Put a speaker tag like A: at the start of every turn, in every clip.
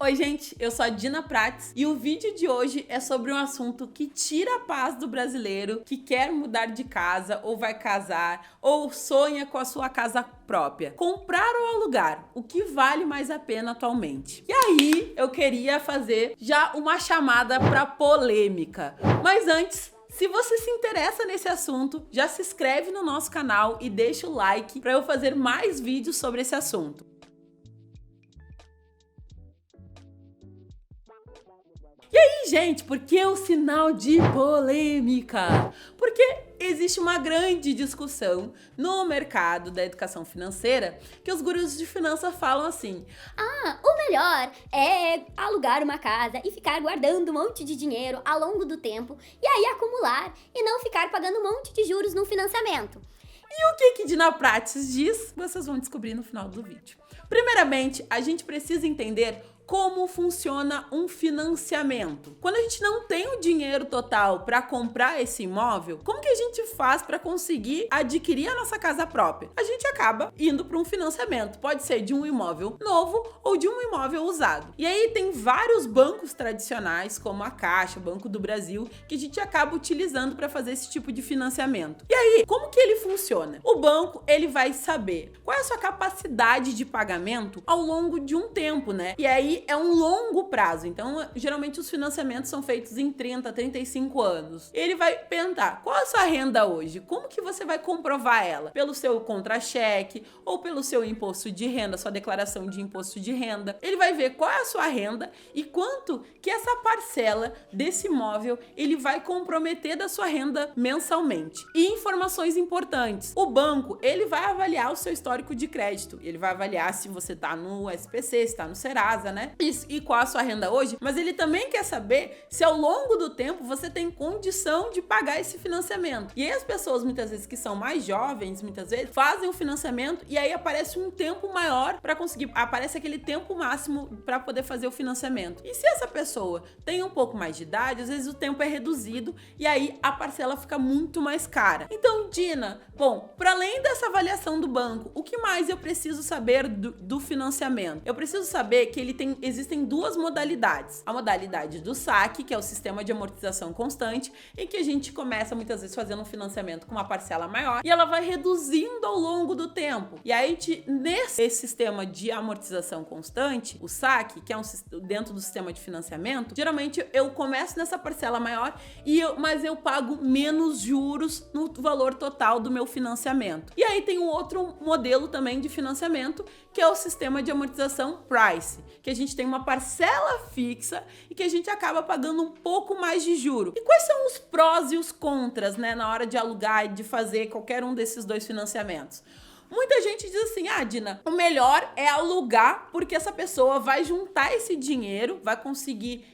A: Oi gente, eu sou a Dina Prates e o vídeo de hoje é sobre um assunto que tira a paz do brasileiro que quer mudar de casa ou vai casar ou sonha com a sua casa própria. Comprar ou alugar, o que vale mais a pena atualmente? E aí eu queria fazer já uma chamada para polêmica, mas antes, se você se interessa nesse assunto, já se inscreve no nosso canal e deixa o like para eu fazer mais vídeos sobre esse assunto. E aí, gente, por que o sinal de polêmica? Porque existe uma grande discussão no mercado da educação financeira que os gurus de finanças falam assim:
B: o melhor é alugar uma casa e ficar guardando um monte de dinheiro ao longo do tempo e aí acumular e não ficar pagando um monte de juros no financiamento.
A: E o que Dina Prates diz? Vocês vão descobrir no final do vídeo. Primeiramente, a gente precisa entender como funciona um financiamento. Quando a gente não tem o dinheiro total para comprar esse imóvel, como que a gente faz para conseguir adquirir a nossa casa própria? A gente acaba indo para um financiamento. Pode ser de um imóvel novo ou de um imóvel usado. E aí tem vários bancos tradicionais, como a Caixa, o Banco do Brasil, que a gente acaba utilizando para fazer esse tipo de financiamento. E aí, como que ele funciona? O banco, ele vai saber qual é a sua capacidade de pagamento ao longo de um tempo, né? E aí é um longo prazo. Então, geralmente os financiamentos são feitos em 30, 35 anos. Ele vai perguntar: qual é a sua renda hoje? Como que você vai comprovar ela? Pelo seu contra-cheque ou pelo seu imposto de renda, sua declaração de imposto de renda. Ele vai ver qual é a sua renda e quanto que essa parcela desse imóvel ele vai comprometer da sua renda mensalmente. E informações importantes: o banco, ele vai avaliar o seu histórico de crédito. Ele vai avaliar se você tá no SPC, se tá no Serasa, né? E qual a sua renda hoje, mas ele também quer saber se ao longo do tempo você tem condição de pagar esse financiamento. E aí as pessoas, muitas vezes, que são mais jovens, muitas vezes, fazem o financiamento e aí aparece um tempo maior para conseguir, aparece aquele tempo máximo para poder fazer o financiamento. E se essa pessoa tem um pouco mais de idade, às vezes o tempo é reduzido e aí a parcela fica muito mais cara. Então, Dina, bom, para além dessa avaliação do banco, o que mais eu preciso saber do financiamento? Eu preciso saber que existem duas modalidades. A modalidade do saque, que é o sistema de amortização constante, em que a gente começa muitas vezes fazendo um financiamento com uma parcela maior e ela vai reduzindo ao longo do tempo. E aí, nesse sistema de amortização constante, o saque, que é dentro do sistema de financiamento, geralmente eu começo nessa parcela maior mas eu pago menos juros no valor total do meu financiamento. E aí tem um outro modelo também de financiamento, que é o sistema de amortização Price, que a gente tem uma parcela fixa e que a gente acaba pagando um pouco mais de juro. E quais são os prós e os contras, né, na hora de alugar e de fazer qualquer um desses dois financiamentos? Muita gente diz assim: Dina, o melhor é alugar, porque essa pessoa vai juntar esse dinheiro, vai conseguir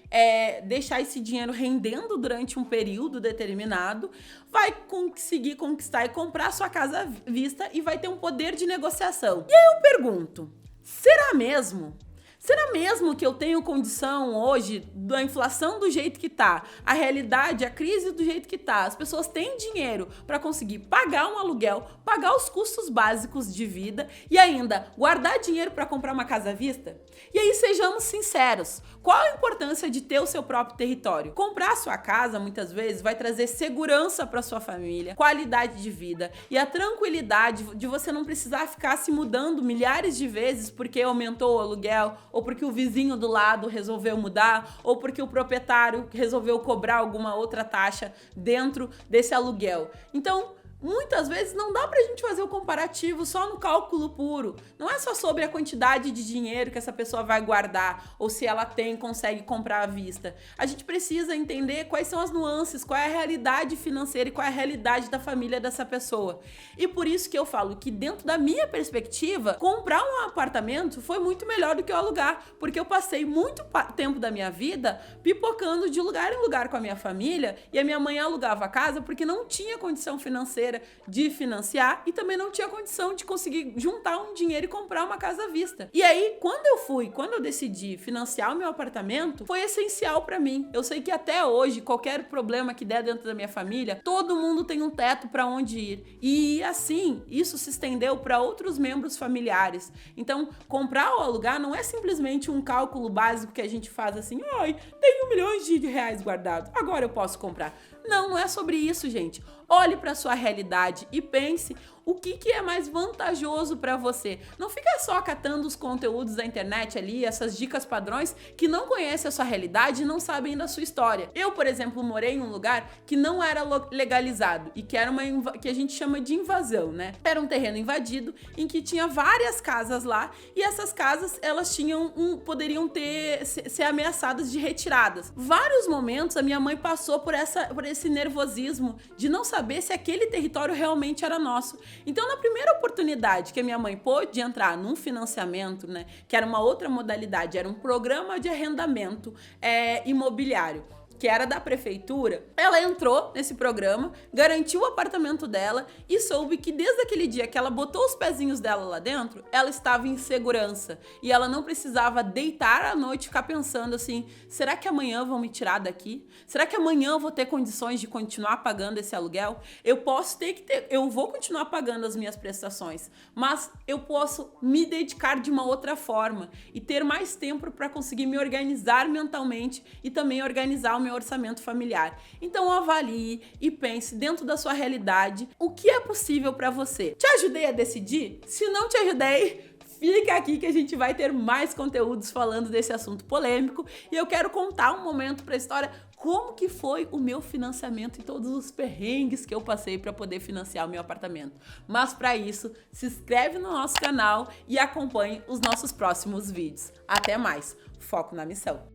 A: deixar esse dinheiro rendendo durante um período determinado, vai conseguir conquistar e comprar sua casa à vista e vai ter um poder de negociação. E aí eu pergunto: será mesmo? Será mesmo que eu tenho condição hoje, da inflação do jeito que tá, a realidade, a crise do jeito que tá, as pessoas têm dinheiro para conseguir pagar um aluguel, pagar os custos básicos de vida e ainda guardar dinheiro para comprar uma casa à vista? E aí, sejamos sinceros, qual a importância de ter o seu próprio território? Comprar a sua casa, muitas vezes, vai trazer segurança para sua família, qualidade de vida e a tranquilidade de você não precisar ficar se mudando milhares de vezes porque aumentou o aluguel, ou porque o vizinho do lado resolveu mudar, ou porque o proprietário resolveu cobrar alguma outra taxa dentro desse aluguel. Então, muitas vezes não dá pra gente fazer o comparativo só no cálculo puro. Não é só sobre a quantidade de dinheiro que essa pessoa vai guardar ou se ela consegue comprar à vista. A gente precisa entender quais são as nuances, qual é a realidade financeira e qual é a realidade da família dessa pessoa. E por isso que eu falo que, dentro da minha perspectiva, comprar um apartamento foi muito melhor do que eu alugar, porque eu passei muito tempo da minha vida pipocando de lugar em lugar com a minha família e a minha mãe alugava a casa porque não tinha condição financeira financeira de financiar e também não tinha condição de conseguir juntar um dinheiro e comprar uma casa à vista. E aí, quando eu decidi financiar o meu apartamento, foi essencial para mim. Eu sei que até hoje, qualquer problema que der dentro da minha família, todo mundo tem um teto para onde ir. E assim, isso se estendeu para outros membros familiares. Então, comprar ou alugar não é simplesmente um cálculo básico que a gente faz assim, ai, tenho milhões de reais guardados, agora eu posso comprar. Não, não é sobre isso, gente. Olhe para sua realidade e pense o que é mais vantajoso para você. Não fica só catando os conteúdos da internet ali, essas dicas padrões que não conhecem a sua realidade e não sabem da sua história. Eu, por exemplo, morei em um lugar que não era legalizado e que era que a gente chama de invasão, né? Era um terreno invadido em que tinha várias casas lá e essas casas, elas poderiam ser ameaçadas de retiradas. Vários momentos a minha mãe passou por esse nervosismo de não saber se aquele território realmente era nosso. Então, na primeira oportunidade que a minha mãe pôde entrar num financiamento, né, que era uma outra modalidade, era um programa de arrendamento imobiliário, que era da prefeitura, ela entrou nesse programa, garantiu o apartamento dela e soube que desde aquele dia que ela botou os pezinhos dela lá dentro, ela estava em segurança e ela não precisava deitar à noite e ficar pensando assim, será que amanhã vão me tirar daqui? Será que amanhã eu vou ter condições de continuar pagando esse aluguel? Eu vou continuar pagando as minhas prestações, mas eu posso me dedicar de uma outra forma e ter mais tempo para conseguir me organizar mentalmente e também organizar o meu orçamento familiar. Então avalie e pense dentro da sua realidade o que é possível para você. Te ajudei a decidir? Se não te ajudei, fica aqui que a gente vai ter mais conteúdos falando desse assunto polêmico e eu quero contar um momento para a história como que foi o meu financiamento e todos os perrengues que eu passei para poder financiar o meu apartamento. Mas para isso, se inscreve no nosso canal e acompanhe os nossos próximos vídeos. Até mais. Foco na missão.